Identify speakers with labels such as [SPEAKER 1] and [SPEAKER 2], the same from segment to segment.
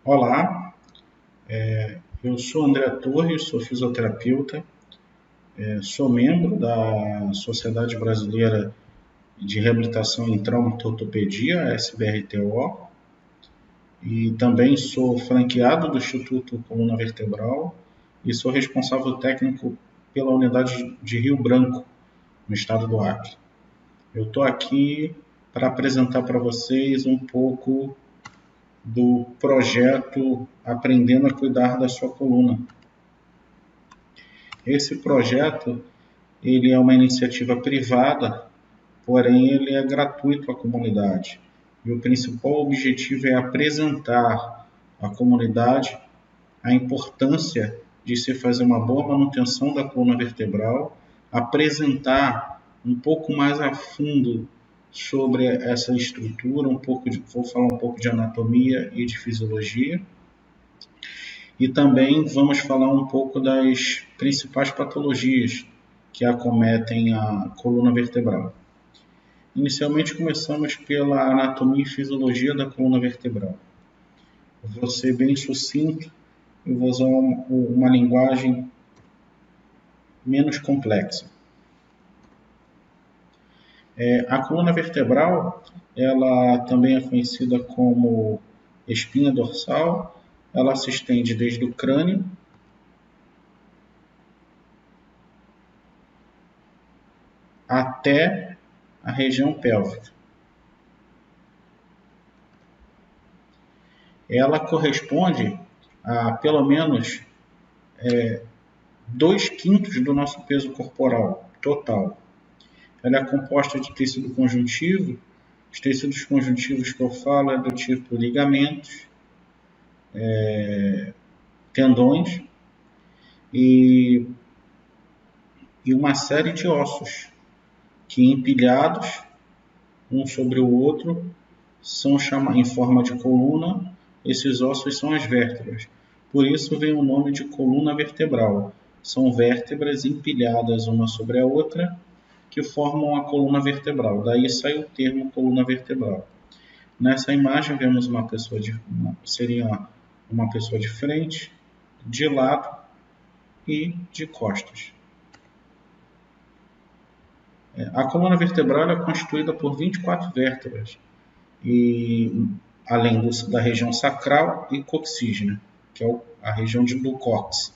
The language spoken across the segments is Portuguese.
[SPEAKER 1] Olá, eu sou André Torres, sou fisioterapeuta, sou membro da Sociedade Brasileira de Reabilitação em Traumatortopedia, SBRTO, e também sou franqueado do Instituto Coluna Vertebral e sou responsável técnico pela unidade de Rio Branco, no estado do Acre. Eu estou aqui para apresentar para vocês um pouco do projeto Aprendendo a Cuidar da Sua Coluna. Esse projeto ele é uma iniciativa privada, porém ele é gratuito à comunidade. E o principal objetivo é apresentar à comunidade a importância de se fazer uma boa manutenção da coluna vertebral, apresentar um pouco mais a fundo sobre essa estrutura, vou falar um pouco de anatomia e de fisiologia, e também vamos falar um pouco das principais patologias que acometem a coluna vertebral. Inicialmente começamos pela anatomia e fisiologia da coluna vertebral. Vou ser bem sucinto e vou usar uma linguagem menos complexa. A coluna vertebral, ela também é conhecida como espinha dorsal. Ela se estende desde o crânio até a região pélvica. Ela corresponde a pelo menos 2/5 do nosso peso corporal total. Ela é composta de tecido conjuntivo. Os tecidos conjuntivos que eu falo é do tipo ligamentos, tendões e uma série de ossos que, empilhados um sobre o outro, são chamados em forma de coluna. Esses ossos são as vértebras. Por isso vem o nome de coluna vertebral. São vértebras empilhadas uma sobre a outra que formam a coluna vertebral. Daí sai o termo coluna vertebral. Nessa imagem vemos seria uma pessoa de frente, de lado e de costas. A coluna vertebral é constituída por 24 vértebras, e além da região sacral e coxígea, que é a região do cóccix.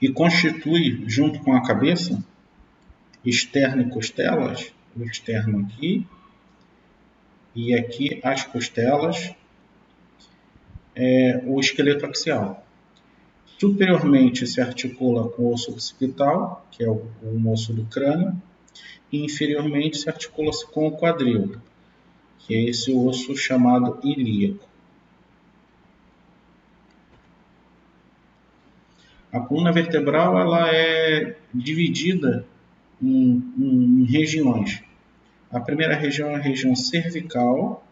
[SPEAKER 1] E constitui, junto com a cabeça, externo e costelas, o externo aqui, e aqui as costelas, o esqueleto axial. Superiormente se articula com o osso occipital, que é o osso do crânio, e inferiormente se articula-se com o quadril, que é esse osso chamado ilíaco. A coluna vertebral ela é dividida em regiões. A primeira região é a região cervical,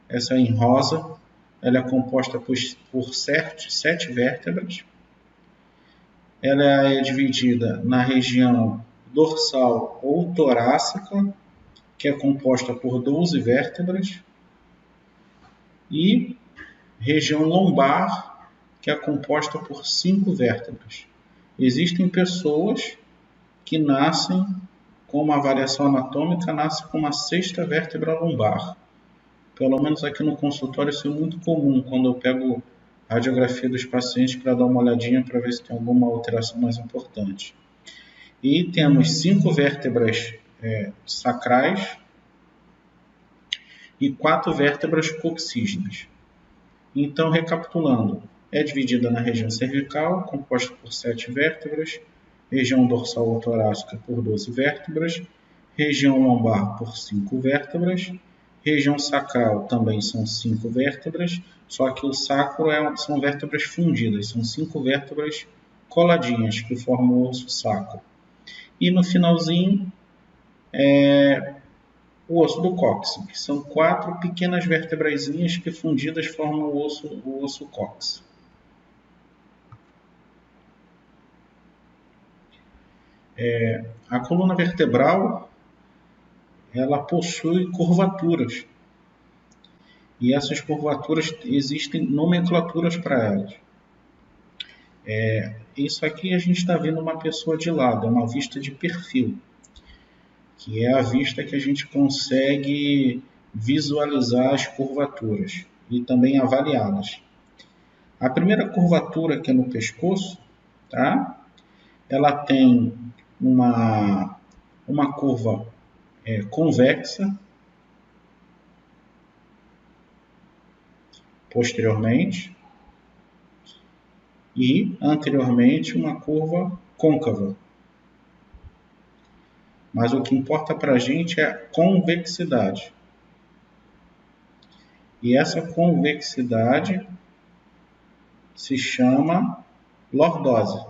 [SPEAKER 1] essa em rosa, ela é composta por 7 vértebras. Ela é dividida na região dorsal ou torácica, que é composta por 12 vértebras, e região lombar, que é composta por 5 vértebras. Existem pessoas que nascem com uma variação anatômica, nascem com uma 6ª vértebra lombar. Pelo menos aqui no consultório isso é muito comum, quando eu pego a radiografia dos pacientes para dar uma olhadinha para ver se tem alguma alteração mais importante. E temos 5 vértebras sacrais e 4 vértebras coxígeas. Então, recapitulando, é dividida na região cervical, composta por 7 vértebras, região dorsal ou torácica por 12 vértebras, região lombar por 5 vértebras, região sacral também são 5 vértebras, só que o sacro são vértebras fundidas, são 5 vértebras coladinhas que formam o osso sacro. E no finalzinho, o osso do cóccix, que são 4 pequenas vertebrazinhas que fundidas formam o osso cóccix. A coluna vertebral ela possui curvaturas. E essas curvaturas, existem nomenclaturas para elas. Isso aqui a gente está vendo uma pessoa de lado, é uma vista de perfil, que é a vista que a gente consegue visualizar as curvaturas e também avaliá-las. A primeira curvatura, que é no pescoço, tá? Ela tem uma curva convexa posteriormente e anteriormente uma curva côncava. Mas o que importa para a gente é a convexidade. E essa convexidade se chama lordose.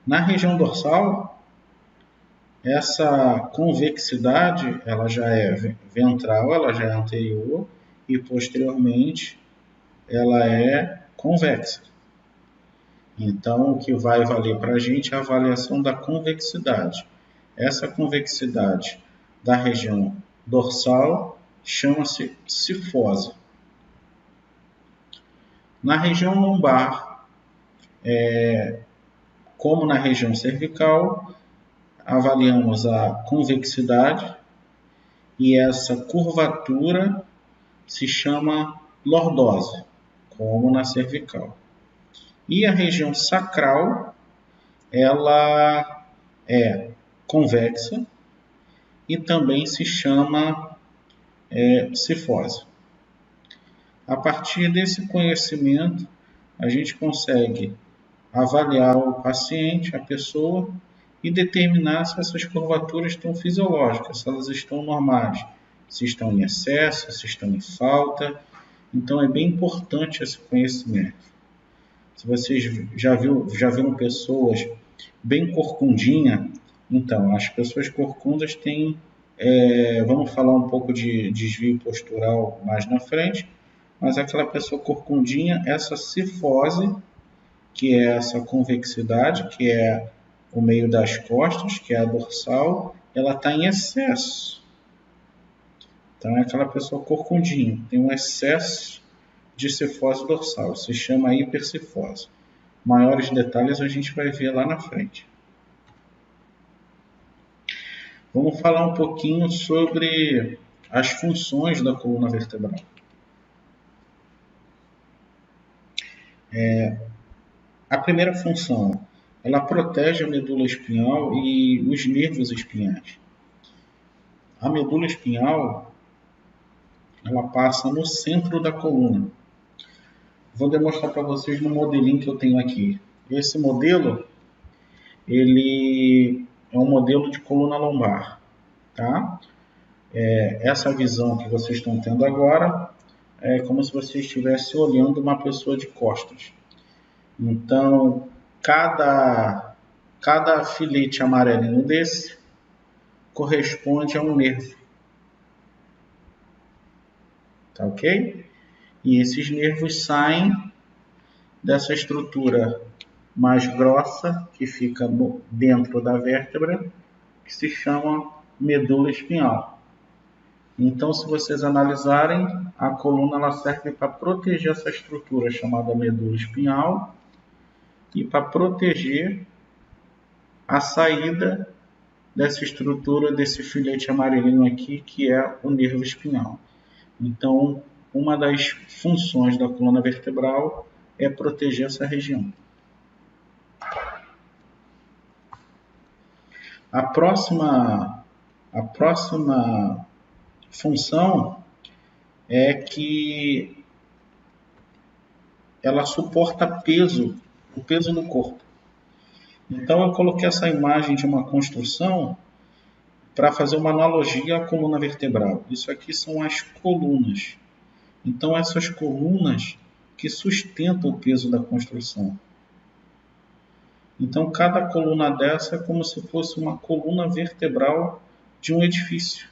[SPEAKER 1] Na região dorsal, essa convexidade ela já é ventral, ela já é anterior e posteriormente ela é convexa. Então, o que vai valer para a gente é a avaliação da convexidade. Essa convexidade da região dorsal chama-se cifose. Na região lombar, como na região cervical, avaliamos a convexidade e essa curvatura se chama lordose, como na cervical. E a região sacral, ela é convexa e também se chama cifose. A partir desse conhecimento, a gente consegue avaliar o paciente, a pessoa, e determinar se essas curvaturas estão fisiológicas, se elas estão normais, se estão em excesso, se estão em falta. Então é bem importante esse conhecimento. Se vocês já viram pessoas bem corcundinha, então as pessoas corcundas têm, vamos falar um pouco de desvio postural mais na frente, mas aquela pessoa corcundinha, essa cifose, que é essa convexidade, que é o meio das costas, que é a dorsal, ela está em excesso. Então é aquela pessoa corcundinha, tem um excesso de cifose dorsal, se chama hipercifose. Maiores detalhes a gente vai ver lá na frente. Vamos falar um pouquinho sobre as funções da coluna vertebral. A primeira função, ela protege a medula espinhal e os nervos espinhais. A medula espinhal, ela passa no centro da coluna. Vou demonstrar para vocês no modelinho que eu tenho aqui. Esse modelo, ele é um modelo de coluna lombar, tá? Essa visão que vocês estão tendo agora é como se você estivesse olhando uma pessoa de costas. Então, cada filete amarelinho desse corresponde a um nervo. Tá ok? E esses nervos saem dessa estrutura mais grossa, que fica dentro da vértebra, que se chama medula espinhal. Então, se vocês analisarem, a coluna ela serve para proteger essa estrutura chamada medula espinhal e para proteger a saída dessa estrutura, desse filete amarelinho aqui, que é o nervo espinhal. Então, uma das funções da coluna vertebral é proteger essa região. A próxima função é que ela suporta o peso no corpo. Então eu coloquei essa imagem de uma construção para fazer uma analogia à coluna vertebral. Isso aqui são as colunas. Então essas colunas que sustentam o peso da construção. Então cada coluna dessa é como se fosse uma coluna vertebral de um edifício.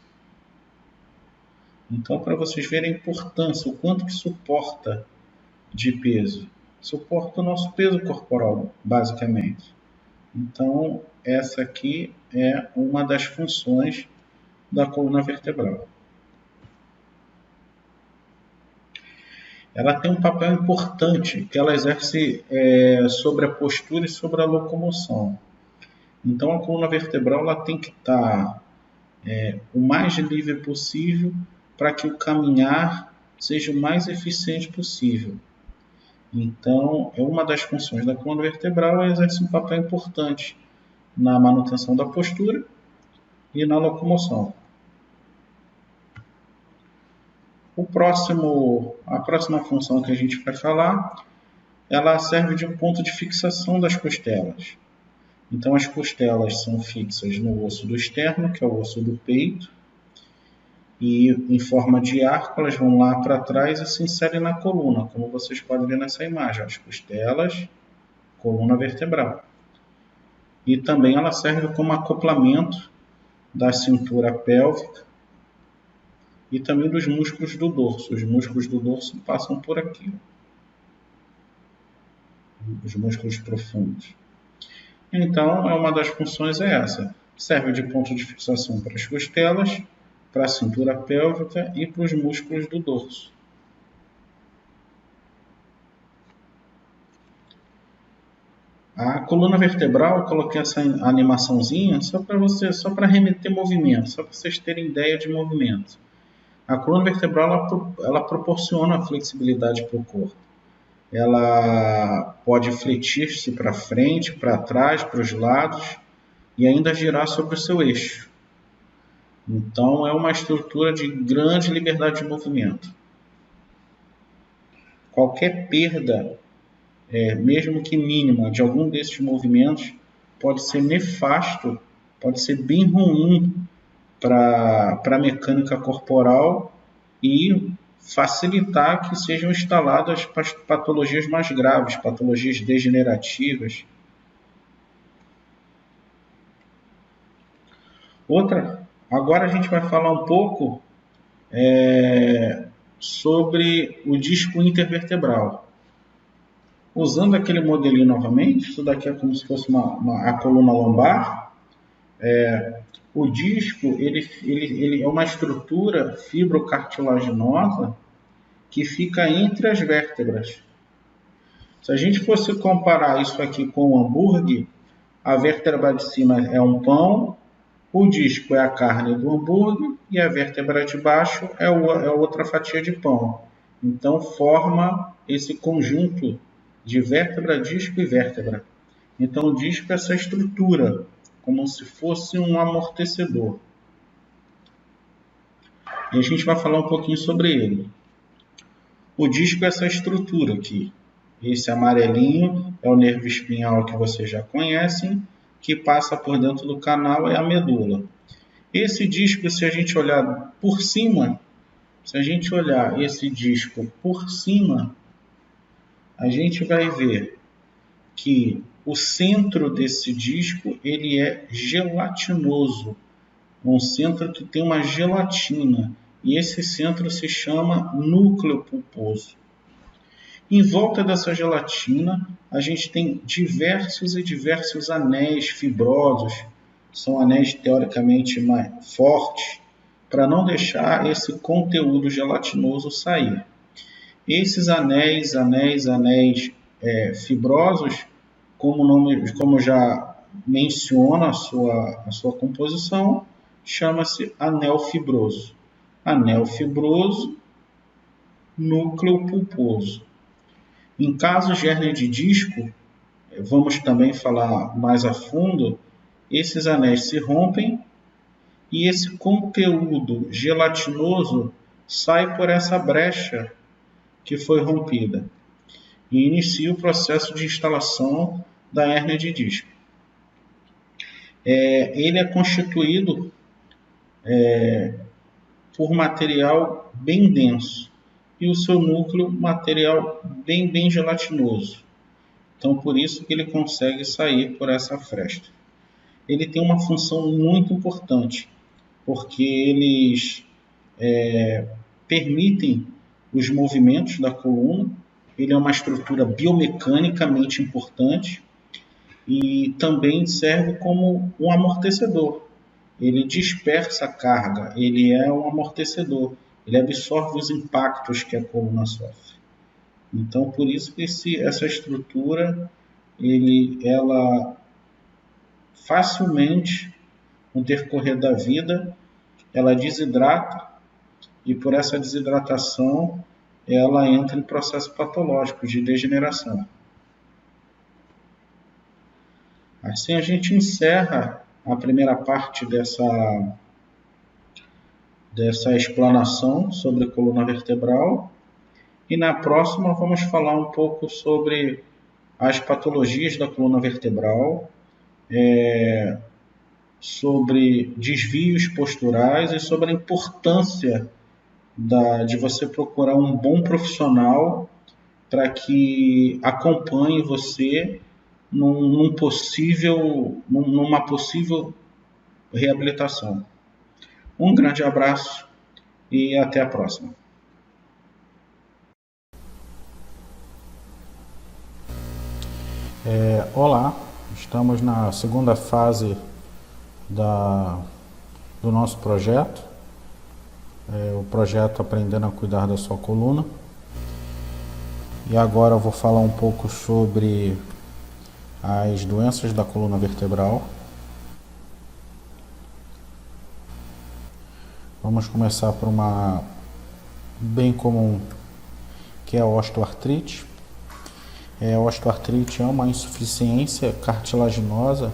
[SPEAKER 1] Então, para vocês verem a importância, o quanto que suporta de peso. suporta o nosso peso corporal, basicamente. Então, essa aqui é uma das funções da coluna vertebral. Ela tem um papel importante que ela exerce sobre a postura e sobre a locomoção. Então, a coluna vertebral ela tem que estar o mais livre possível para que o caminhar seja o mais eficiente possível. Então, é uma das funções da coluna vertebral exerce um papel importante na manutenção da postura e na locomoção. A próxima função que a gente vai falar, ela serve de um ponto de fixação das costelas. Então, as costelas são fixas no osso do externo, que é o osso do peito, e em forma de arco elas vão lá para trás e se inserem na coluna, como vocês podem ver nessa imagem, as costelas, coluna vertebral. E também ela serve como acoplamento da cintura pélvica e também dos músculos do dorso. Os músculos do dorso passam por aqui, os músculos profundos. Então, uma das funções é essa. Serve de ponto de fixação para as costelas, para a cintura pélvica e para os músculos do dorso. A coluna vertebral, eu coloquei essa animaçãozinha só para remeter movimento, só para vocês terem ideia de movimento. A coluna vertebral ela proporciona a flexibilidade para o corpo. Ela pode fletir-se para frente, para trás, para os lados e ainda girar sobre o seu eixo. Então, é uma estrutura de grande liberdade de movimento. Qualquer perda, mesmo que mínima, de algum desses movimentos pode ser nefasto, pode ser bem ruim para a mecânica corporal e facilitar que sejam instaladas patologias mais graves, patologias degenerativas. Agora a gente vai falar um pouco sobre o disco intervertebral. Usando aquele modelinho novamente, isso daqui é como se fosse a coluna lombar. O disco ele é uma estrutura fibrocartilaginosa que fica entre as vértebras. Se a gente fosse comparar isso aqui com um hambúrguer, a vértebra de cima é um pão, o disco é a carne do hambúrguer e a vértebra de baixo é outra fatia de pão. Então forma esse conjunto de vértebra, disco e vértebra. Então o disco é essa estrutura, como se fosse um amortecedor. E a gente vai falar um pouquinho sobre ele. O disco é essa estrutura aqui. Esse amarelinho é o nervo espinhal que vocês já conhecem, que passa por dentro do canal, é a medula. Esse disco, se a gente olhar por cima, a gente vai ver que o centro desse disco ele é gelatinoso, um centro que tem uma gelatina, e esse centro se chama núcleo pulposo. Em volta dessa gelatina, a gente tem diversos anéis fibrosos, são anéis teoricamente mais fortes, para não deixar esse conteúdo gelatinoso sair. Esses anéis fibrosos, como já menciona a sua composição, chama-se anel fibroso. Anel fibroso, núcleo pulposo. Em casos de hérnia de disco, vamos também falar mais a fundo, esses anéis se rompem e esse conteúdo gelatinoso sai por essa brecha que foi rompida e inicia o processo de instalação da hérnia de disco. Ele é constituído por material bem denso e o seu núcleo material bem gelatinoso. Então, por isso que ele consegue sair por essa fresta. Ele tem uma função muito importante, porque eles permitem os movimentos da coluna ele é uma estrutura biomecanicamente importante e também serve como um amortecedor. Ele dispersa a carga, ele é um amortecedor, ele absorve os impactos que a coluna sofre. Então, por isso que essa estrutura, ela facilmente, no decorrer da vida, ela desidrata e por essa desidratação ela entra em processo patológico de degeneração. Assim a gente encerra a primeira parte dessa explanação sobre a coluna vertebral e na próxima vamos falar um pouco sobre as patologias da coluna vertebral, sobre desvios posturais e sobre a importância de você procurar um bom profissional para que acompanhe você numa possível reabilitação. Um grande abraço e até a próxima.
[SPEAKER 2] Olá, estamos na segunda fase do nosso projeto, o projeto Aprendendo a Cuidar da Sua Coluna. E agora eu vou falar um pouco sobre as doenças da coluna vertebral. Vamos começar por uma bem comum, que é a osteoartrite. A osteoartrite é uma insuficiência cartilaginosa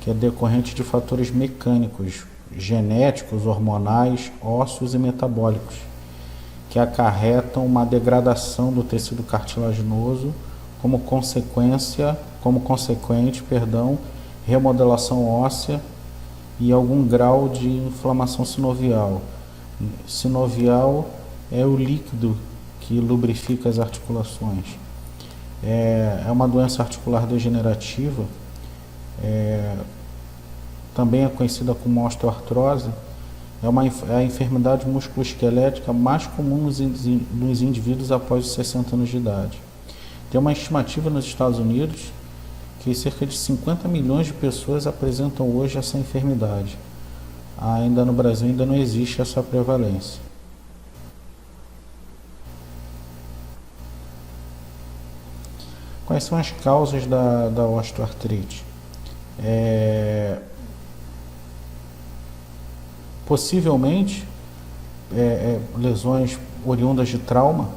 [SPEAKER 2] que é decorrente de fatores mecânicos, genéticos, hormonais, ósseos e metabólicos, que acarretam uma degradação do tecido cartilaginoso como consequente, remodelação óssea e algum grau de inflamação sinovial. Sinovial é o líquido que lubrifica as articulações. É uma doença articular degenerativa, também é conhecida como osteoartrose. É a enfermidade musculoesquelética mais comum nos indivíduos após os 60 anos de idade. Tem uma estimativa nos Estados Unidos que cerca de 50 milhões de pessoas apresentam hoje essa enfermidade. Ainda no Brasil ainda não existe essa prevalência. Quais são as causas da osteoartrite? Possivelmente lesões oriundas de trauma,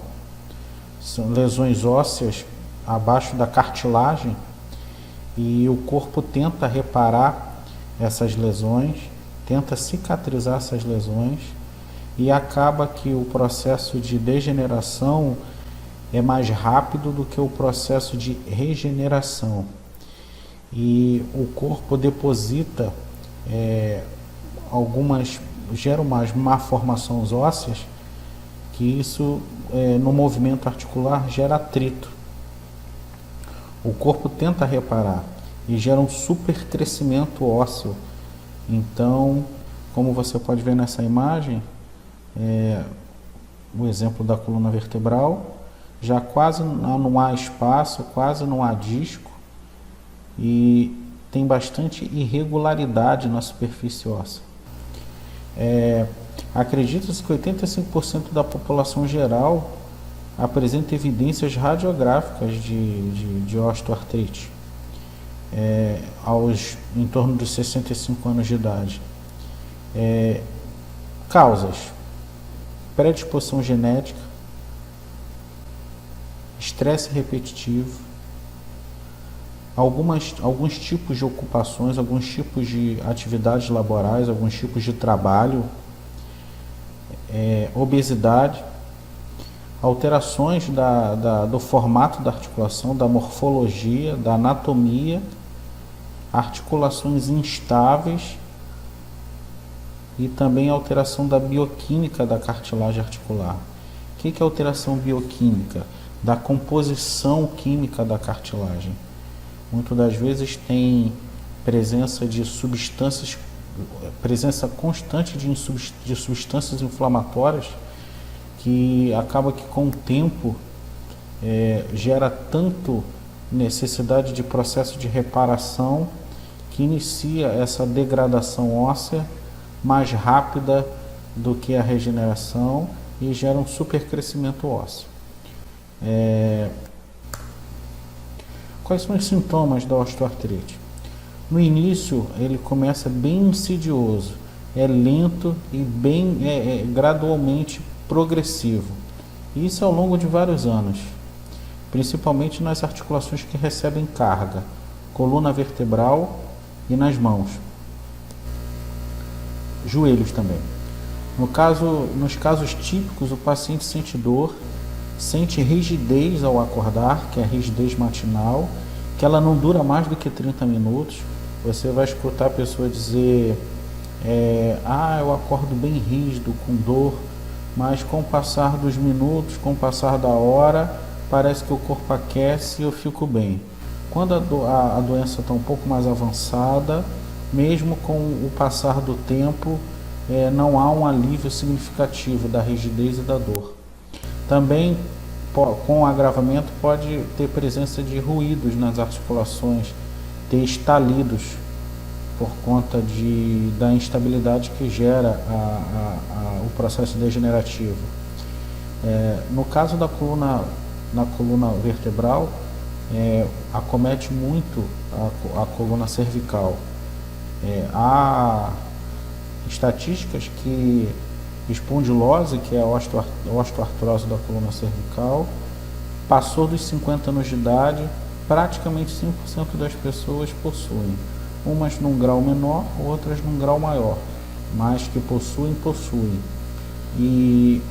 [SPEAKER 2] são lesões ósseas abaixo da cartilagem, e o corpo tenta reparar essas lesões, tenta cicatrizar essas lesões, e acaba que o processo de degeneração é mais rápido do que o processo de regeneração. E o corpo deposita gera umas malformações ósseas, que isso no movimento articular gera atrito. O corpo tenta reparar e gera um supercrescimento ósseo. Então, como você pode ver nessa imagem, o exemplo da coluna vertebral, já quase não há espaço, quase não há disco e tem bastante irregularidade na superfície óssea. Acredita-se que 85% da população geral apresenta evidências radiográficas de osteoartrite em torno dos 65 anos de idade. Causas: predisposição genética, estresse repetitivo, alguns tipos de ocupações, alguns tipos de atividades laborais, alguns tipos de trabalho, obesidade, alterações do formato da articulação, da morfologia, da anatomia, articulações instáveis e também alteração da bioquímica da cartilagem articular. O que é alteração bioquímica? Da composição química da cartilagem. Muitas das vezes tem presença constante de substâncias inflamatórias, que acaba que com o tempo gera tanto necessidade de processo de reparação que inicia essa degradação óssea mais rápida do que a regeneração e gera um supercrescimento ósseo. Quais são os sintomas da osteoartrite? No início ele começa bem insidioso, é lento e bem gradualmente progressivo. Isso ao longo de vários anos, principalmente nas articulações que recebem carga, coluna vertebral e nas mãos, joelhos também. Nos casos típicos, o paciente sente dor, sente rigidez ao acordar, que é a rigidez matinal, que ela não dura mais do que 30 minutos. Você vai escutar a pessoa dizer, eu acordo bem rígido, com dor, mas com o passar dos minutos, com o passar da hora, parece que o corpo aquece e eu fico bem. Quando a doença está um pouco mais avançada, mesmo com o passar do tempo, não há um alívio significativo da rigidez e da dor. Também, com o agravamento, pode ter presença de ruídos nas articulações, ter estalidos por conta da instabilidade que gera o processo degenerativo. No caso da coluna, na coluna vertebral, acomete muito a coluna cervical. Há estatísticas que espondilose, que é a osteoartrose da coluna cervical, passou dos 50 anos de idade, praticamente 5% das pessoas possuem. Umas num grau menor, outras num grau maior, mas que possuem. E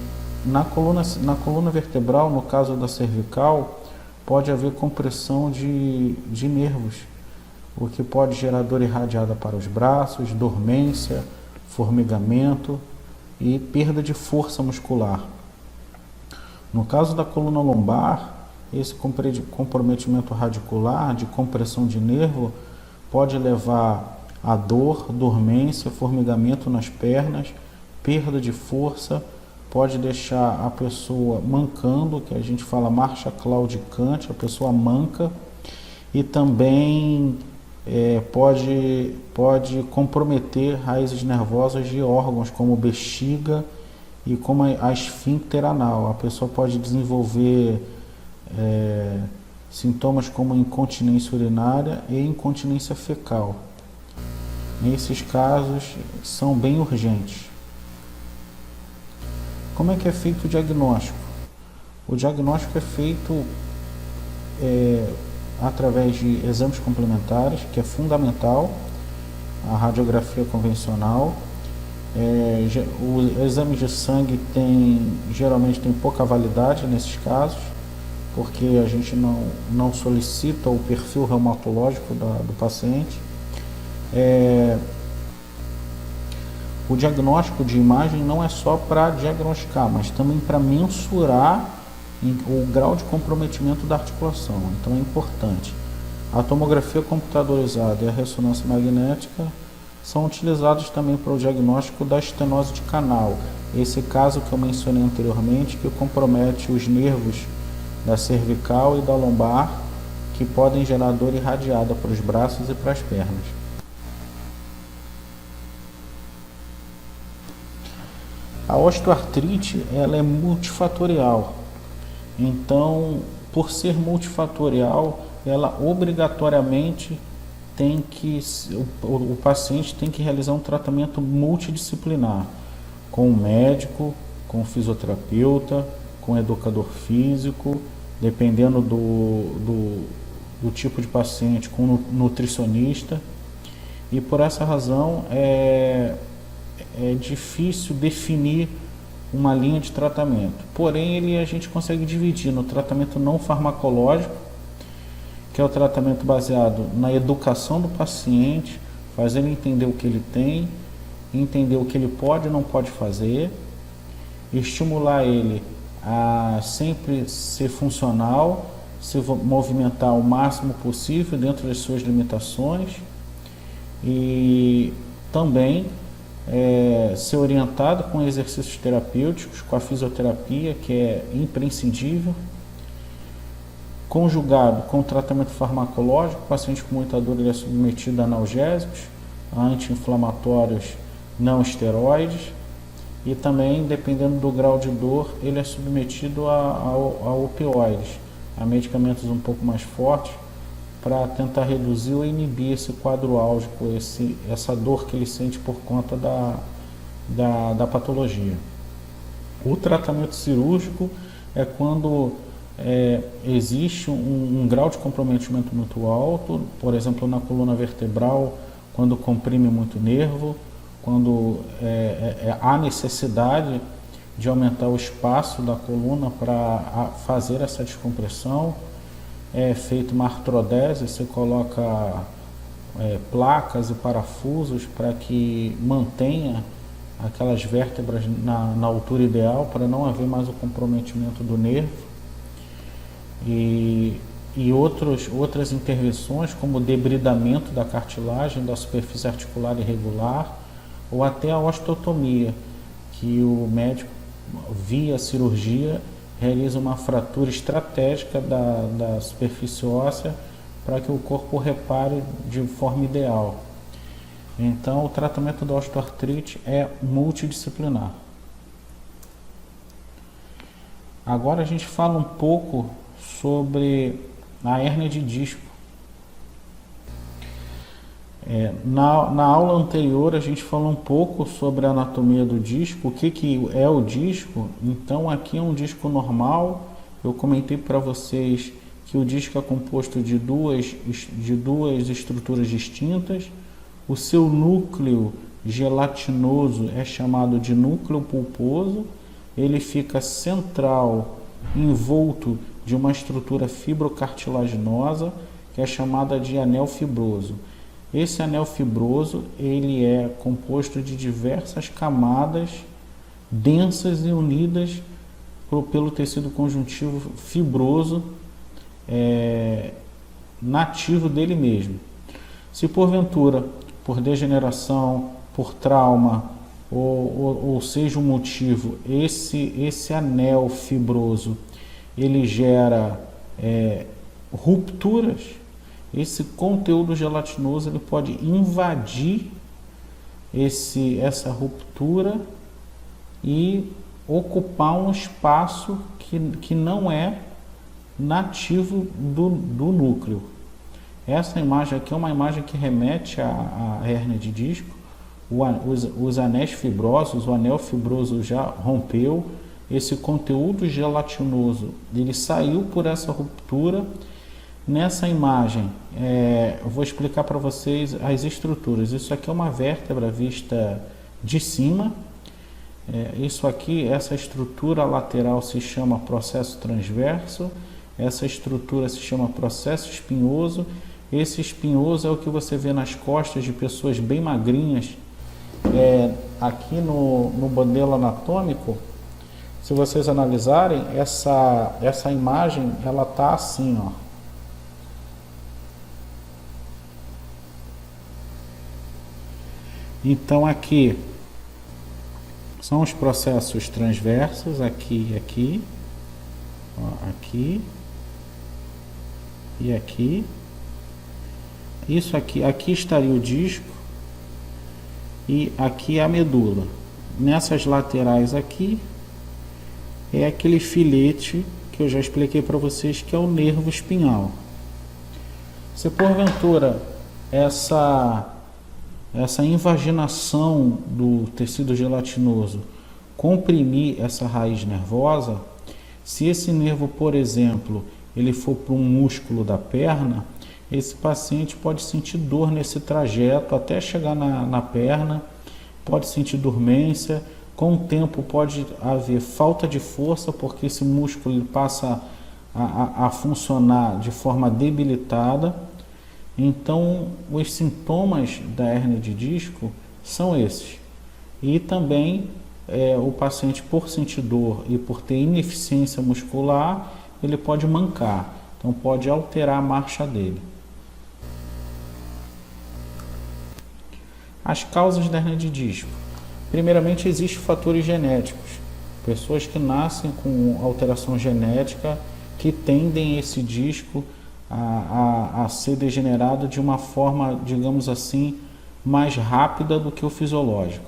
[SPEAKER 2] na coluna vertebral, no caso da cervical, pode haver compressão de nervos, o que pode gerar dor irradiada para os braços, dormência, formigamento e perda de força muscular. No caso da coluna lombar, esse comprometimento radicular de compressão de nervo pode levar a dor, dormência, formigamento nas pernas, perda de força, pode deixar a pessoa mancando, que a gente fala marcha claudicante, a pessoa manca, e também pode comprometer raízes nervosas de órgãos como bexiga e como a esfíncter anal. A pessoa pode desenvolver sintomas como incontinência urinária e incontinência fecal. Nesses casos, são bem urgentes. Como é que é feito o diagnóstico? O diagnóstico é feito através de exames complementares, que é fundamental, a radiografia convencional. O exame de sangue geralmente tem pouca validade nesses casos, porque a gente não solicita o perfil reumatológico do paciente. O diagnóstico de imagem não é só para diagnosticar, mas também para mensurar o grau de comprometimento da articulação. Então é importante. A tomografia computadorizada e a ressonância magnética são utilizados também para o diagnóstico da estenose de canal. Esse caso que eu mencionei anteriormente, que compromete os nervos da cervical e da lombar, que podem gerar dor irradiada para os braços e para as pernas. A osteoartrite, ela é multifatorial. Então, por ser multifatorial, ela obrigatoriamente o paciente tem que realizar um tratamento multidisciplinar, com o médico, com o fisioterapeuta, com o educador físico, dependendo do tipo de paciente, com o nutricionista. E por essa razão é difícil definir uma linha de tratamento. Porém, a gente consegue dividir no tratamento não farmacológico, que é o tratamento baseado na educação do paciente, fazer ele entender o que ele tem, entender o que ele pode e não pode fazer, estimular ele a sempre ser funcional, se movimentar o máximo possível dentro das suas limitações e também ser orientado com exercícios terapêuticos, com a fisioterapia, que é imprescindível, Conjugado com tratamento farmacológico, o paciente com muita dor ele é submetido a analgésicos, a anti-inflamatórios não esteroides e também, dependendo do grau de dor, ele é submetido a opioides, a medicamentos um pouco mais fortes para tentar reduzir ou inibir esse quadro álgico, essa dor que ele sente por conta da patologia. O tratamento cirúrgico é quando existe um grau de comprometimento muito alto, por exemplo, na coluna vertebral, quando comprime muito nervo, quando há necessidade de aumentar o espaço da coluna para fazer essa descompressão. É feito uma artrodese, você coloca placas e parafusos para que mantenha aquelas vértebras na altura ideal, para não haver mais o comprometimento do nervo. E outras intervenções, como o debridamento da cartilagem da superfície articular irregular, ou até a osteotomia, que o médico, via cirurgia, realiza uma fratura estratégica da superfície óssea para que o corpo repare de forma ideal. Então, o tratamento da osteoartrite é multidisciplinar. Agora a gente fala um pouco sobre a hérnia de disco. Na aula anterior a gente falou um pouco sobre a anatomia do disco, o que é o disco. Então aqui é um disco normal. Eu comentei para vocês que o disco é composto de duas estruturas distintas. O seu núcleo gelatinoso é chamado de núcleo pulposo. Ele fica central, envolto de uma estrutura fibrocartilaginosa, que é chamada de anel fibroso. Esse anel fibroso ele é composto de diversas camadas densas e unidas pelo tecido conjuntivo fibroso nativo dele mesmo. Se porventura, por degeneração, por trauma, ou seja um motivo, esse anel fibroso ele gera rupturas, esse conteúdo gelatinoso ele pode invadir essa ruptura e ocupar um espaço que não é nativo do núcleo. Essa imagem aqui é uma imagem que remete à hérnia de disco. Os anéis fibrosos, o anel fibroso já rompeu, esse conteúdo gelatinoso ele saiu por essa ruptura. Nessa imagem, eu vou explicar para vocês as estruturas. Isso aqui é uma vértebra vista de cima. Isso aqui, essa estrutura lateral se chama processo transverso. Essa estrutura se chama processo espinhoso. Esse espinhoso é o que você vê nas costas de pessoas bem magrinhas. Aqui no modelo anatômico, se vocês analisarem, essa imagem, ela tá assim, ó. Então aqui são os processos transversos, aqui e aqui, ó, aqui e aqui. Isso aqui estaria o disco e aqui a medula. Nessas laterais aqui é aquele filete que eu já expliquei para vocês, que é o nervo espinhal. Se porventura essa invaginação do tecido gelatinoso comprimir essa raiz nervosa, se esse nervo, por exemplo, ele for para um músculo da perna, esse paciente pode sentir dor nesse trajeto até chegar na perna, pode sentir dormência, com o tempo pode haver falta de força, porque esse músculo ele passa a funcionar de forma debilitada. Então, os sintomas da hérnia de disco são esses. E também o paciente, por sentir dor e por ter ineficiência muscular, ele pode mancar. Então, pode alterar a marcha dele. As causas da hérnia de disco. Primeiramente, existem fatores genéticos. Pessoas que nascem com alteração genética que tendem esse disco a ser degenerado de uma forma, digamos assim, mais rápida do que o fisiológico.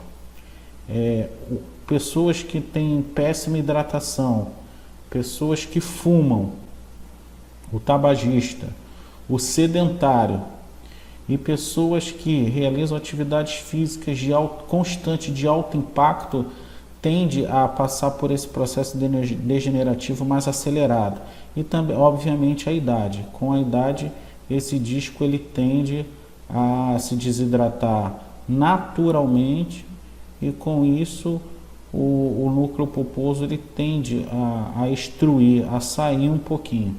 [SPEAKER 2] Pessoas que têm péssima hidratação, pessoas que fumam, o tabagista, o sedentário e pessoas que realizam atividades físicas constante de alto impacto tende a passar por esse processo degenerativo mais acelerado. E também, obviamente, a idade. Com a idade, esse disco ele tende a se desidratar naturalmente e com isso o núcleo pulposo ele tende a extruir, a sair um pouquinho.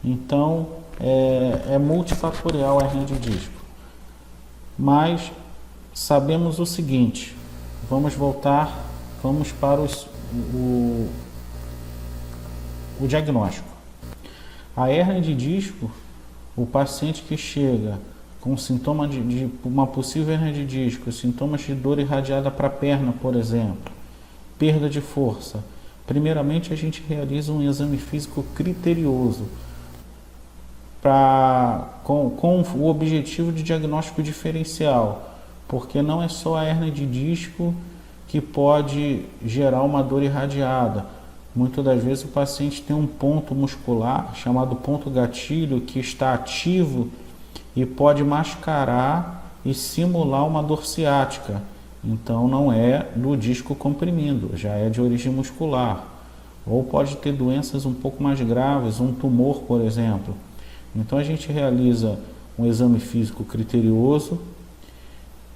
[SPEAKER 2] Então, é multifatorial a hérnia de disco. Mas sabemos o seguinte, vamos para o diagnóstico. A hérnia de disco, o paciente que chega com sintoma de uma possível hérnia de disco, sintomas de dor irradiada para a perna, por exemplo, perda de força. Primeiramente, a gente realiza um exame físico criterioso com o objetivo de diagnóstico diferencial, porque não é só a hérnia de disco que pode gerar uma dor irradiada. Muitas das vezes o paciente tem um ponto muscular chamado ponto gatilho que está ativo e pode mascarar e simular uma dor ciática. Então não é do disco comprimindo, já é de origem muscular. Ou pode ter doenças um pouco mais graves, um tumor, por exemplo. Então a gente realiza um exame físico criterioso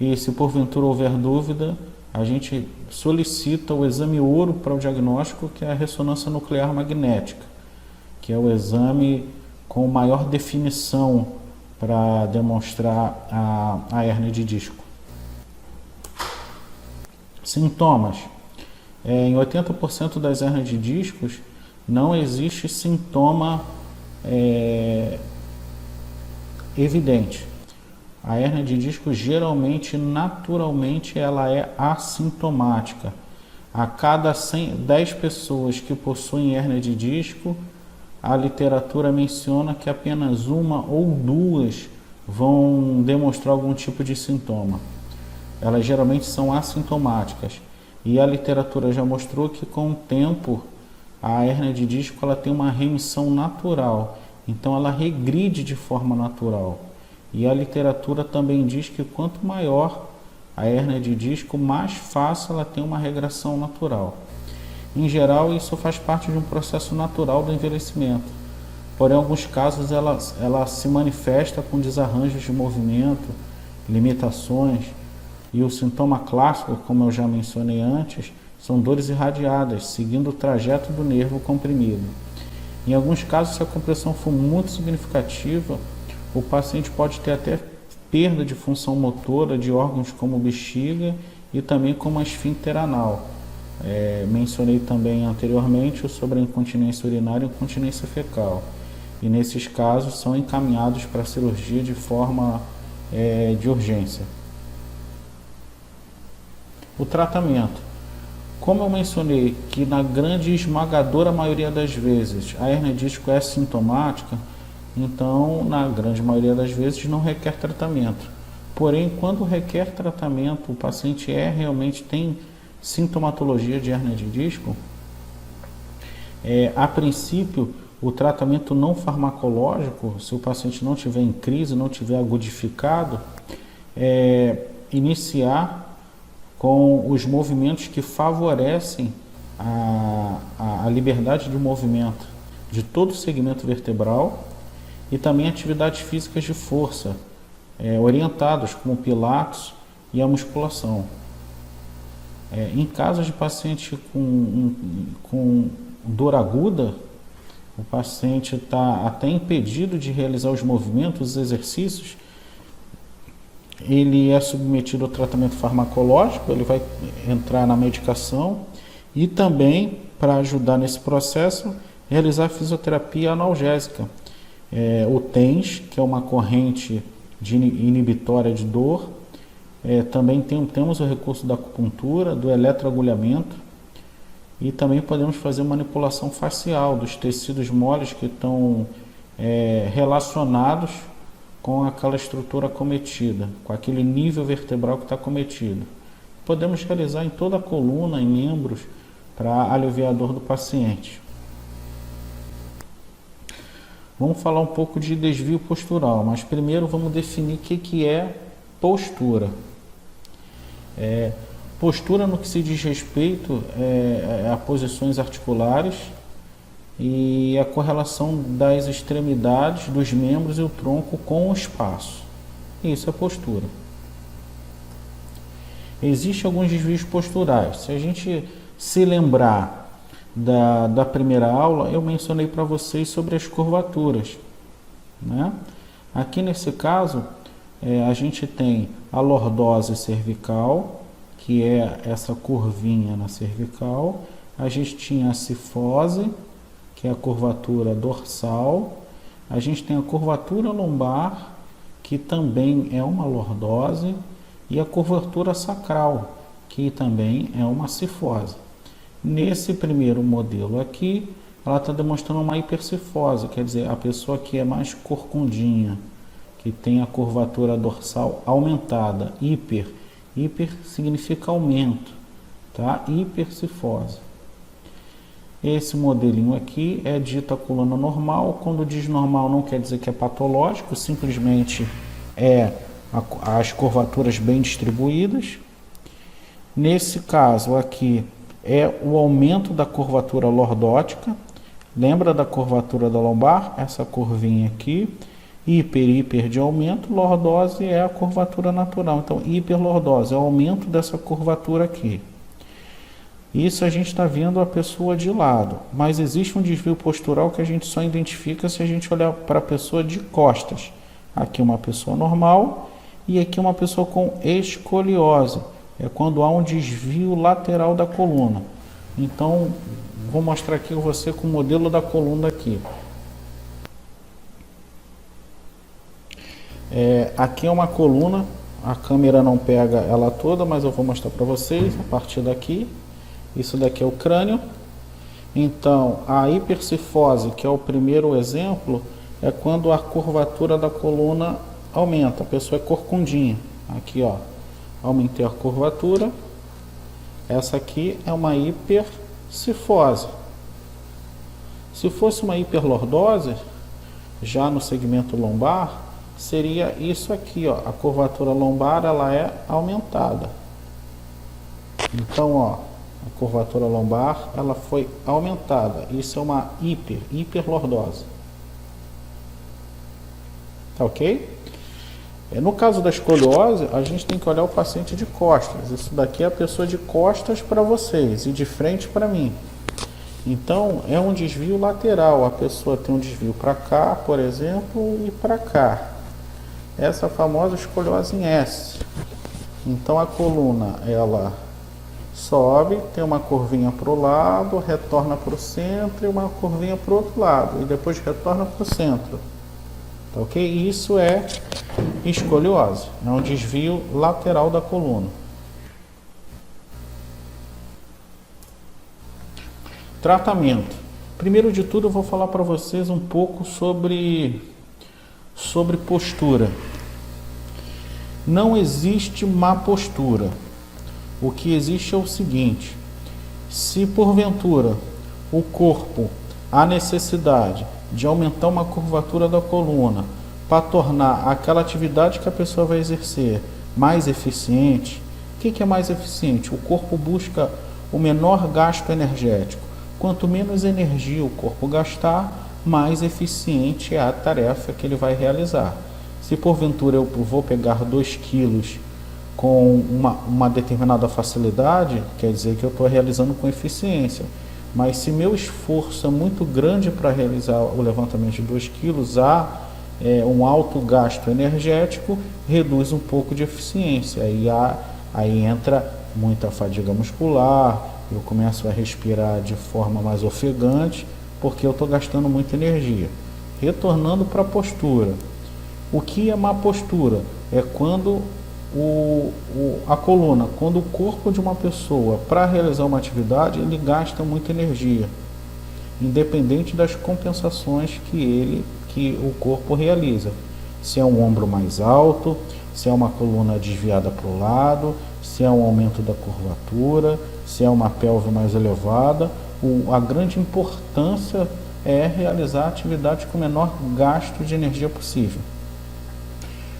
[SPEAKER 2] e, se porventura houver dúvida, a gente solicita o exame ouro para o diagnóstico, que é a ressonância nuclear magnética, que é o exame com maior definição para demonstrar a hérnia de disco. Sintomas. Em 80% das hérnias de discos não existe sintoma evidente. A hérnia de disco geralmente, naturalmente, ela é assintomática. A cada 10 pessoas que possuem hérnia de disco, a literatura menciona que apenas uma ou duas vão demonstrar algum tipo de sintoma. Elas geralmente são assintomáticas. E a literatura já mostrou que com o tempo a hérnia de disco ela tem uma remissão natural. Então ela regride de forma natural. E a literatura também diz que quanto maior a hérnia de disco, mais fácil ela tem uma regressão natural. Em geral, isso faz parte de um processo natural do envelhecimento. Porém, em alguns casos, ela se manifesta com desarranjos de movimento, limitações. E o sintoma clássico, como eu já mencionei antes, são dores irradiadas, seguindo o trajeto do nervo comprimido. Em alguns casos, se a compressão for muito significativa, o paciente pode ter até perda de função motora de órgãos como bexiga e também como a esfíncter anal. Mencionei também anteriormente sobre a incontinência urinária e incontinência fecal. E nesses casos são encaminhados para a cirurgia de forma de urgência. O tratamento. Como eu mencionei que na grande e esmagadora maioria das vezes a hérnia de disco é sintomática, então na grande maioria das vezes não requer tratamento. Porém, quando requer tratamento, o paciente realmente tem sintomatologia de hérnia de disco, a princípio o tratamento não farmacológico, se o paciente não tiver em crise, não tiver agudificado, iniciar com os movimentos que favorecem a liberdade de movimento de todo o segmento vertebral e também atividades físicas de força, orientadas como o pilates e a musculação. Em casos de paciente com dor aguda, o paciente está até impedido de realizar os movimentos, os exercícios, ele é submetido ao tratamento farmacológico, ele vai entrar na medicação e também, para ajudar nesse processo, realizar fisioterapia analgésica. O TENS, que é uma corrente inibitória de dor, também temos o recurso da acupuntura, do eletroagulhamento E também podemos fazer manipulação facial dos tecidos moles que estão relacionados com aquela estrutura acometida, com aquele nível vertebral que está acometido. Podemos realizar em toda a coluna, em membros, para aliviar a dor do paciente. Vamos falar um pouco de desvio postural, mas primeiro vamos definir o que é postura. Postura no que se diz respeito a posições articulares e a correlação das extremidades dos membros e o tronco com o espaço. Isso é postura. Existem alguns desvios posturais. Se a gente se lembrar da primeira aula, eu mencionei para vocês sobre as curvaturas, né? Aqui nesse caso, a gente tem a lordose cervical, que é essa curvinha na cervical. A gente tinha a cifose, que é a curvatura dorsal. A gente tem a curvatura lombar, que também é uma lordose, e a curvatura sacral, que também é uma cifose. Nesse primeiro modelo aqui, ela está demonstrando uma hipercifose, quer dizer, a pessoa que é mais corcundinha, que tem a curvatura dorsal aumentada. Hiper significa aumento, tá? Hipercifose. Esse modelinho aqui é dita coluna normal. Quando diz normal não quer dizer que é patológico, simplesmente as curvaturas bem distribuídas. Nesse caso aqui é o aumento da curvatura lordótica. Lembra da curvatura da lombar? Essa curvinha aqui. Hiper de aumento. Lordose é a curvatura natural. Então, hiperlordose é o aumento dessa curvatura aqui. Isso a gente está vendo a pessoa de lado. Mas existe um desvio postural que a gente só identifica se a gente olhar para a pessoa de costas. Aqui uma pessoa normal e aqui uma pessoa com escoliose. É quando há um desvio lateral da coluna. Então, vou mostrar aqui você com o modelo da coluna aqui. Aqui é uma coluna, a câmera não pega ela toda, mas eu vou mostrar para vocês a partir daqui. Isso daqui é o crânio. Então, a hipercifose, que é o primeiro exemplo, é quando a curvatura da coluna aumenta, a pessoa é corcundinha. Aqui, ó. Aumentei a curvatura. Essa aqui é uma hipercifose. Se fosse uma hiperlordose, já no segmento lombar, seria isso aqui, ó. A curvatura lombar ela é aumentada. Então, ó, a curvatura lombar ela foi aumentada. Isso é uma hiperlordose. Tá ok? No caso da escoliose, a gente tem que olhar o paciente de costas. Isso daqui é a pessoa de costas para vocês e de frente para mim. Então, é um desvio lateral. A pessoa tem um desvio para cá, por exemplo, e para cá. Essa famosa escoliose em S. Então, a coluna, ela sobe, tem uma curvinha para o lado, retorna para o centro e uma curvinha para o outro lado. E depois retorna para o centro. Tá ok? Isso é escoliose, é um desvio lateral da coluna. Tratamento. Primeiro de tudo eu vou falar para vocês um pouco sobre postura. Não existe má postura. O que existe é o seguinte: se porventura o corpo há necessidade de aumentar uma curvatura da coluna para tornar aquela atividade que a pessoa vai exercer mais eficiente. O que é mais eficiente? O corpo busca o menor gasto energético. Quanto menos energia o corpo gastar, mais eficiente é a tarefa que ele vai realizar. Se porventura eu vou pegar 2 quilos com uma determinada facilidade, quer dizer que eu estou realizando com eficiência. Mas se meu esforço é muito grande para realizar o levantamento de 2 quilos, há um alto gasto energético, reduz um pouco de eficiência. Aí entra muita fadiga muscular, eu começo a respirar de forma mais ofegante, porque eu estou gastando muita energia. Retornando para a postura. O que é má postura? É quando a coluna, quando o corpo de uma pessoa, para realizar uma atividade, ele gasta muita energia, independente das compensações que o corpo realiza. Se é um ombro mais alto, se é uma coluna desviada para o lado, se é um aumento da curvatura, se é uma pelve mais elevada, a grande importância é realizar atividades com o menor gasto de energia possível.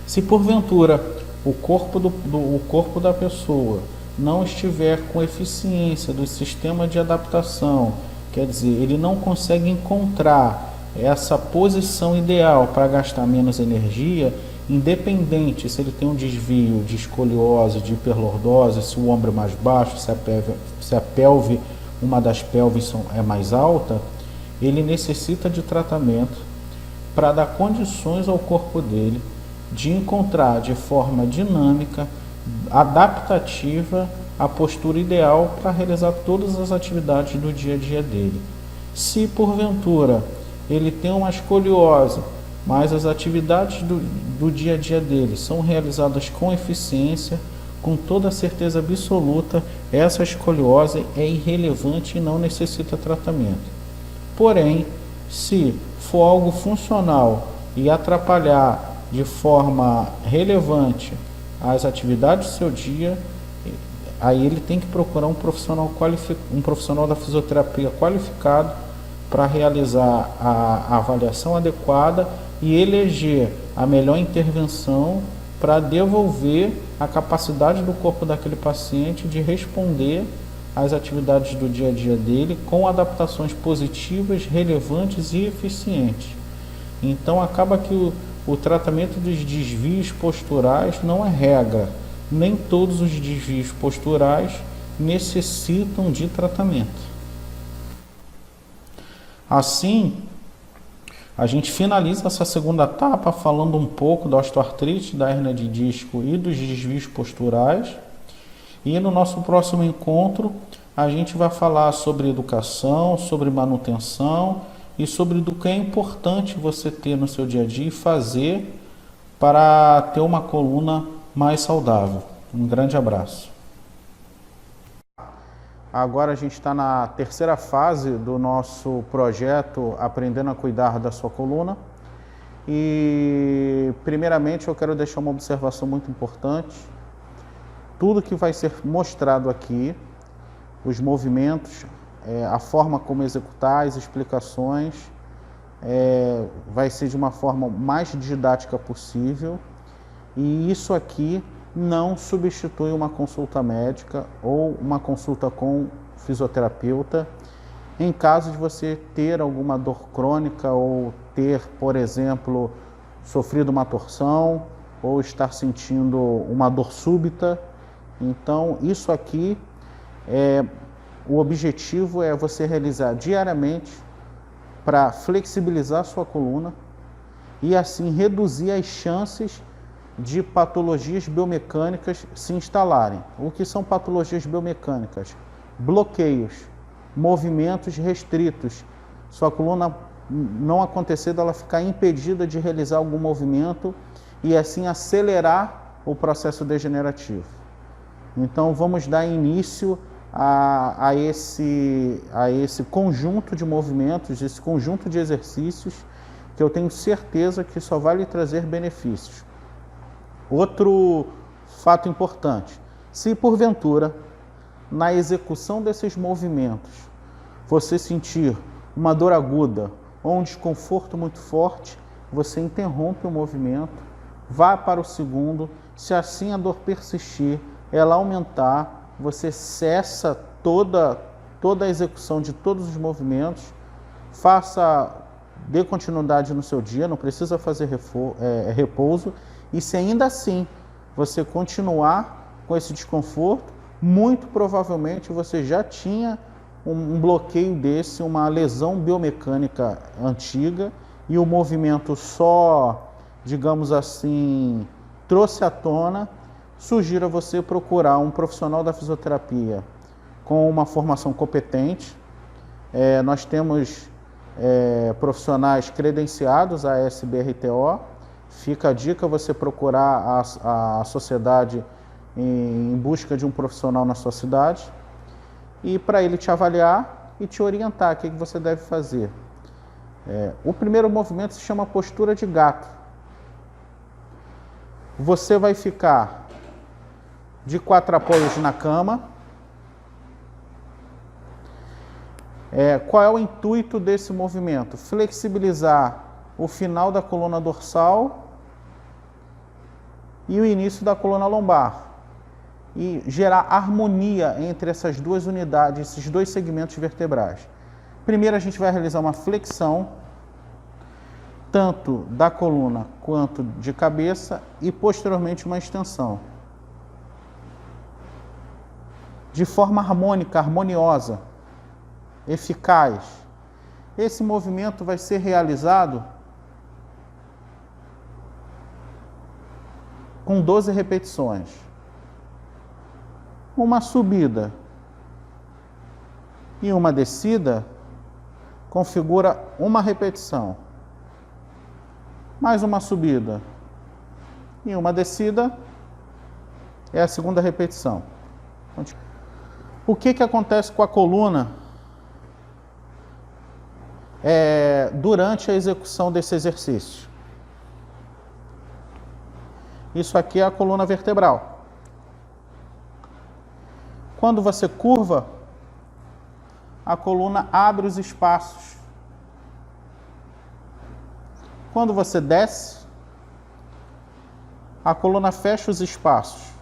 [SPEAKER 2] Se porventura o corpo da pessoa não estiver com eficiência do sistema de adaptação, quer dizer, ele não consegue encontrar essa posição ideal para gastar menos energia, independente se ele tem um desvio de escoliose, de hiperlordose, se o ombro é mais baixo, se a pelve, uma das pelves é mais alta, ele necessita de tratamento para dar condições ao corpo dele de encontrar de forma dinâmica, adaptativa, a postura ideal para realizar todas as atividades do dia a dia dele. Se porventura ele tem uma escoliose, mas as atividades do dia a dia dele são realizadas com eficiência, com toda certeza absoluta, essa escoliose é irrelevante e não necessita tratamento. Porém, se for algo funcional e atrapalhar de forma relevante as atividades do seu dia, aí ele tem que procurar um profissional da fisioterapia qualificado para realizar a avaliação adequada e eleger a melhor intervenção para devolver a capacidade do corpo daquele paciente de responder às atividades do dia a dia dele com adaptações positivas, relevantes e eficientes. Então acaba que o tratamento dos desvios posturais não é regra. Nem todos os desvios posturais necessitam de tratamento. Assim, a gente finaliza essa segunda etapa falando um pouco da osteoartrite, da hérnia de disco e dos desvios posturais. E no nosso próximo encontro, a gente vai falar sobre educação, sobre manutenção e sobre do que é importante você ter no seu dia a dia e fazer para ter uma coluna mais saudável. Um grande abraço. Agora a gente está na terceira fase do nosso projeto Aprendendo a Cuidar da Sua Coluna. E primeiramente eu quero deixar uma observação muito importante. Tudo que vai ser mostrado aqui, os movimentos, a forma como executar, as explicações, vai ser de uma forma mais didática possível. E isso aqui não substitui uma consulta médica ou uma consulta com fisioterapeuta. Em caso de você ter alguma dor crônica ou ter, por exemplo, sofrido uma torção ou estar sentindo uma dor súbita, então isso aqui o objetivo é você realizar diariamente para flexibilizar sua coluna e assim reduzir as chances de patologias biomecânicas se instalarem. O que são patologias biomecânicas? Bloqueios, movimentos restritos. Sua coluna não acontecer dela ficar impedida de realizar algum movimento e assim acelerar o processo degenerativo. Então vamos dar início a esse conjunto de movimentos, esse conjunto de exercícios que eu tenho certeza que só vai lhe trazer benefícios. Outro fato importante, se porventura na execução desses movimentos você sentir uma dor aguda ou um desconforto muito forte, você interrompe o movimento, vá para o segundo, se assim a dor persistir, ela aumentar, você cessa toda a execução de todos os movimentos, dê continuidade no seu dia, não precisa fazer repouso. E se ainda assim você continuar com esse desconforto, muito provavelmente você já tinha um bloqueio desse, uma lesão biomecânica antiga, e o movimento só, digamos assim, trouxe à tona. Sugiro a você procurar um profissional da fisioterapia com uma formação competente. Nós temos profissionais credenciados à SBRTO Fica a dica você procurar a sociedade em busca de um profissional na sua cidade e para ele te avaliar e te orientar o que você deve fazer. O primeiro movimento se chama postura de gato. Você vai ficar de 4 apoios na cama. Qual é o intuito desse movimento? Flexibilizar o final da coluna dorsal e o início da coluna lombar e gerar harmonia entre essas duas unidades, esses dois segmentos vertebrais. Primeiro a gente vai realizar uma flexão, tanto da coluna quanto de cabeça, e posteriormente uma extensão. De forma harmônica, harmoniosa, eficaz. Esse movimento vai ser realizado com 12 repetições. Uma subida e uma descida configura uma repetição. Mais uma subida e uma descida é a segunda repetição. O que acontece com a coluna durante a execução desse exercício? Isso aqui é a coluna vertebral. Quando você curva, a coluna abre os espaços. Quando você desce, a coluna fecha os espaços.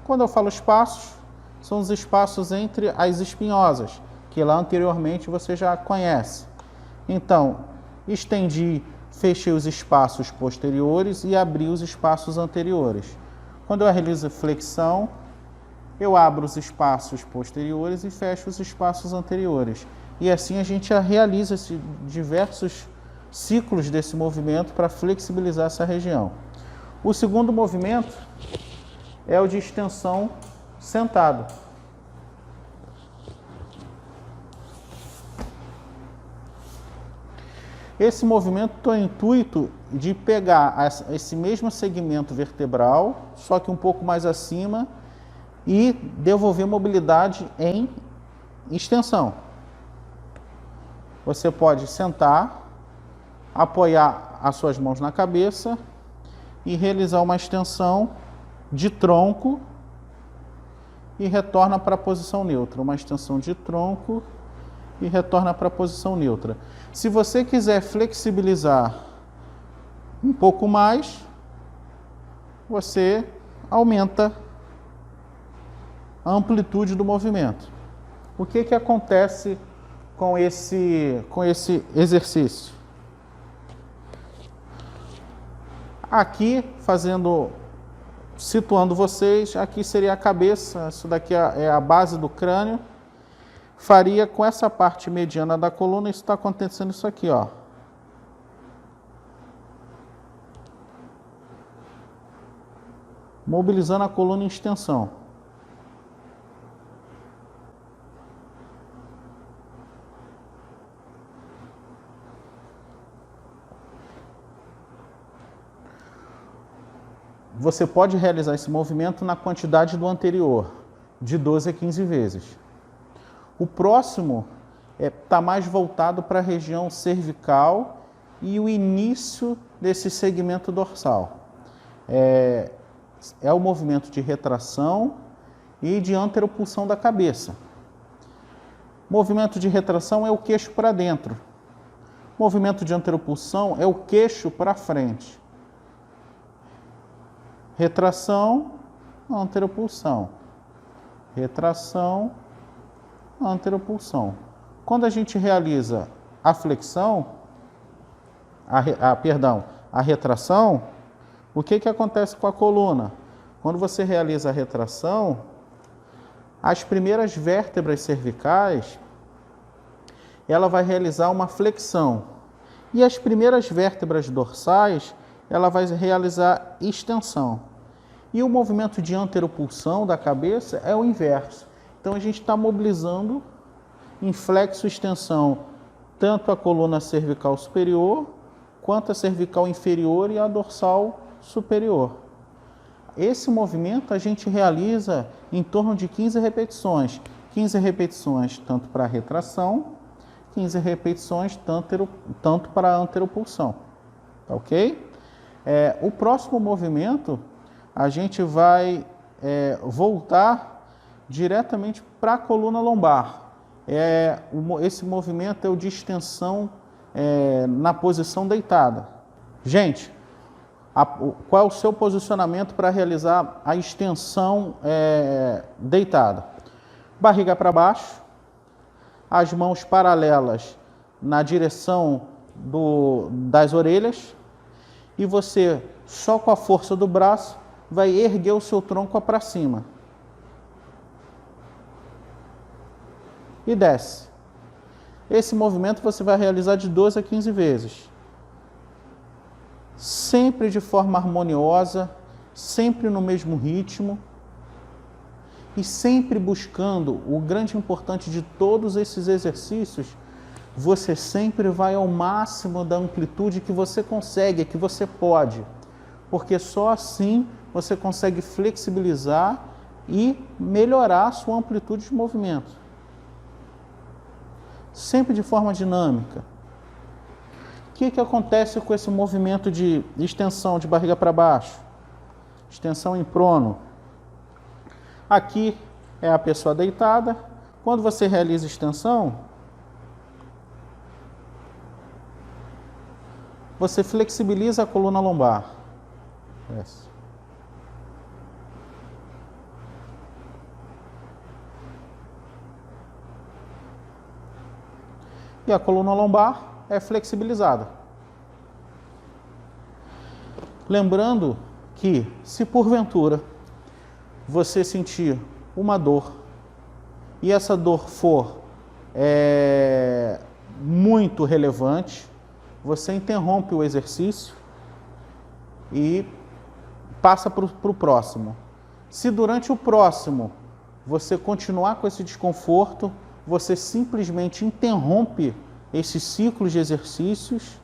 [SPEAKER 2] Quando eu falo espaços, são os espaços entre as espinhosas, que lá anteriormente você já conhece. Então, estendi, fechei os espaços posteriores e abri os espaços anteriores. Quando eu realizo flexão, eu abro os espaços posteriores e fecho os espaços anteriores. E assim a gente realiza diversos ciclos desse movimento para flexibilizar essa região. O segundo movimento é o de extensão sentado. Esse movimento tem o intuito de pegar esse mesmo segmento vertebral, só que um pouco mais acima, e devolver mobilidade em extensão. Você pode sentar, apoiar as suas mãos na cabeça e realizar uma extensão de tronco e retorna para a posição neutra. Uma extensão de tronco e retorna para a posição neutra. Se você quiser flexibilizar um pouco mais, você aumenta a amplitude do movimento. O que acontece com esse exercício? Aqui, situando vocês, aqui seria a cabeça, isso daqui é a base do crânio. Faria com essa parte mediana da coluna, isso está acontecendo isso aqui, ó. Mobilizando a coluna em extensão. Você pode realizar esse movimento na quantidade do anterior, de 12 a 15 vezes. O próximo está mais voltado para a região cervical e o início desse segmento dorsal. É o movimento de retração e de anteropulsão da cabeça. Movimento de retração é o queixo para dentro. Movimento de anteropulsão é o queixo para frente. Retração, anteropulsão. Retração, anteropulsão. Quando a gente realiza a flexão, a retração, o que acontece com a coluna? Quando você realiza a retração, as primeiras vértebras cervicais, ela vai realizar uma flexão. E as primeiras vértebras dorsais, ela vai realizar extensão. E o movimento de anteropulsão da cabeça é o inverso. Então, a gente está mobilizando em flexo-extensão tanto a coluna cervical superior quanto a cervical inferior e a dorsal superior. Esse movimento a gente realiza em torno de 15 repetições. 15 repetições tanto para retração, 15 repetições tanto para anteropulsão. Tá ok? O próximo movimento, a gente vai voltar diretamente para a coluna lombar. Esse movimento é o de extensão na posição deitada. Gente, qual é o seu posicionamento para realizar a extensão deitada? Barriga para baixo, as mãos paralelas na direção das orelhas, e você, só com a força do braço, vai erguer o seu tronco para cima. E desce. Esse movimento você vai realizar de 12 a 15 vezes. Sempre de forma harmoniosa, sempre no mesmo ritmo e sempre buscando o grande importante de todos esses exercícios. Você sempre vai ao máximo da amplitude que você consegue, que você pode, porque só assim você consegue flexibilizar e melhorar a sua amplitude de movimento. Sempre de forma dinâmica. O que acontece com esse movimento de extensão de barriga para baixo? Extensão em prono. Aqui é a pessoa deitada. Quando você realiza extensão, você flexibiliza a coluna lombar. E a coluna lombar é flexibilizada. Lembrando que, se porventura você sentir uma dor e essa dor for muito relevante, você interrompe o exercício e passa para o próximo. Se durante o próximo você continuar com esse desconforto, você simplesmente interrompe esses ciclos de exercícios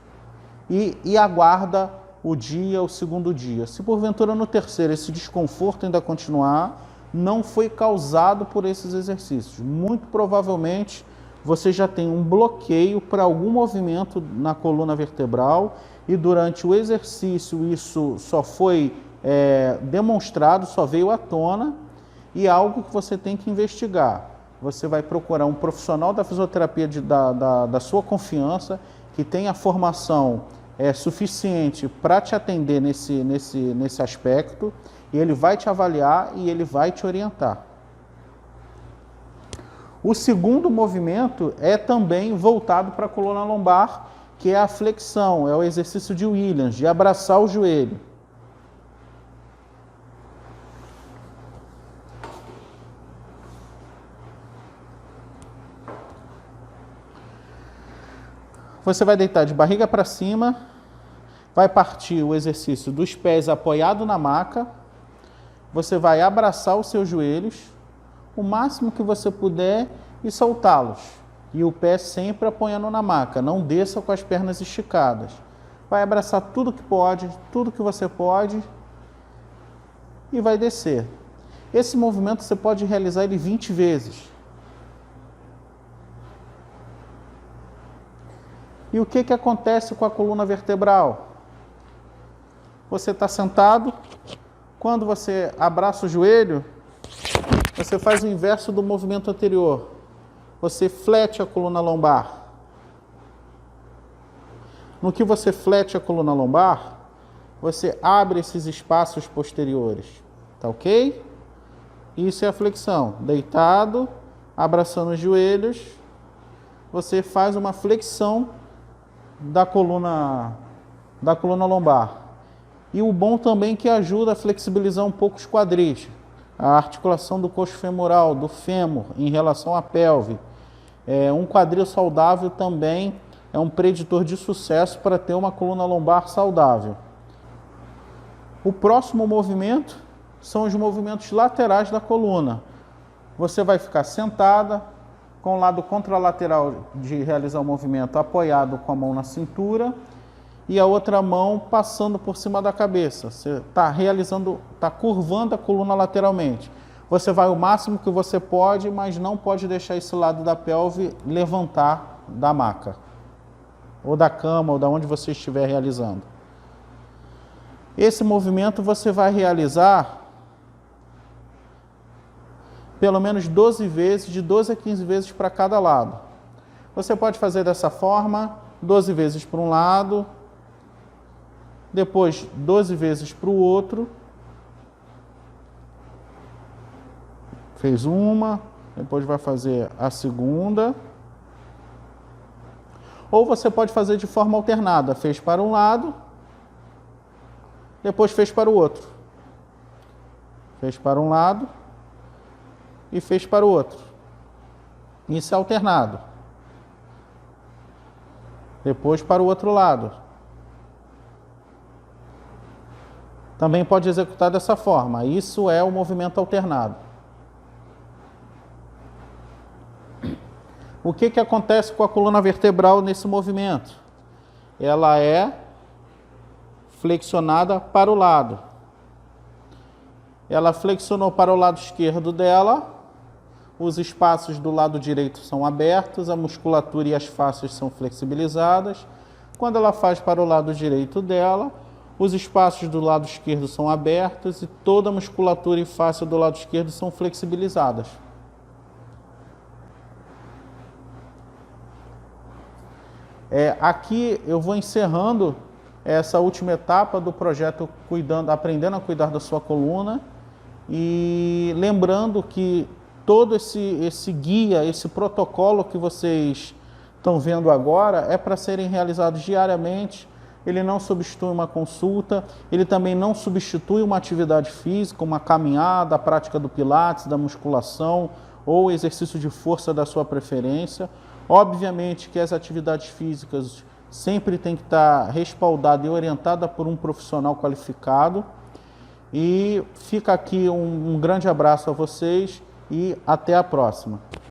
[SPEAKER 2] e aguarda o segundo dia. Se porventura no terceiro esse desconforto ainda continuar, não foi causado por esses exercícios. Muito provavelmente você já tem um bloqueio para algum movimento na coluna vertebral e durante o exercício isso só foi demonstrado, só veio à tona, e é algo que você tem que investigar. Você vai procurar um profissional da fisioterapia da sua confiança, que tenha formação suficiente para te atender nesse aspecto, e ele vai te avaliar e ele vai te orientar. O segundo movimento é também voltado para a coluna lombar, que é a flexão, é o exercício de Williams, de abraçar o joelho. Você vai deitar de barriga para cima, vai partir o exercício dos pés apoiados na maca, você vai abraçar os seus joelhos, o máximo que você puder, e soltá-los. E o pé sempre apoiando na maca, não desça com as pernas esticadas. Vai abraçar tudo que pode, tudo que você pode, e vai descer. Esse movimento você pode realizar ele 20 vezes. E o que acontece com a coluna vertebral? Você está sentado, quando você abraça o joelho, você faz o inverso do movimento anterior. Você flete a coluna lombar. No que você flete a coluna lombar, você abre esses espaços posteriores. Tá ok? Isso é a flexão. Deitado, abraçando os joelhos, você faz uma flexão da coluna lombar. E o bom também é que ajuda a flexibilizar um pouco os quadris, a articulação do coxo femoral, do fêmur em relação à pelve. Um quadril saudável também é um preditor de sucesso para ter uma coluna lombar saudável. O próximo movimento são os movimentos laterais da coluna. Você vai ficar sentada, com o lado contralateral de realizar o movimento apoiado com a mão na cintura, e a outra mão passando por cima da cabeça. Você está curvando a coluna lateralmente. Você vai o máximo que você pode, mas não pode deixar esse lado da pelve levantar da maca, ou da cama, ou da onde você estiver realizando. Esse movimento você vai realizar pelo menos 12 vezes, de 12 a 15 vezes para cada lado. Você pode fazer dessa forma, 12 vezes para um lado, depois 12 vezes para o outro. Fez uma, depois vai fazer a segunda. Ou você pode fazer de forma alternada. Fez para um lado, depois fez para o outro. Fez para um lado e fez para o outro. Isso é alternado. Depois para o outro lado. Também pode executar dessa forma. Isso é o movimento alternado. O que acontece com a coluna vertebral nesse movimento? Ela é flexionada para o lado. Ela flexionou para o lado esquerdo dela, os espaços do lado direito são abertos, a musculatura e as fáscias são flexibilizadas. Quando ela faz para o lado direito dela, os espaços do lado esquerdo são abertos e toda a musculatura e fáscia do lado esquerdo são flexibilizadas. Aqui eu vou encerrando essa última etapa do projeto Aprendendo a Cuidar da Sua Coluna, e lembrando que todo esse guia, esse protocolo que vocês estão vendo agora é para serem realizados diariamente. Ele não substitui uma consulta, ele também não substitui uma atividade física, uma caminhada, a prática do pilates, da musculação ou exercício de força da sua preferência. Obviamente que as atividades físicas sempre tem que estar respaldada e orientada por um profissional qualificado. E fica aqui um grande abraço a vocês e até a próxima.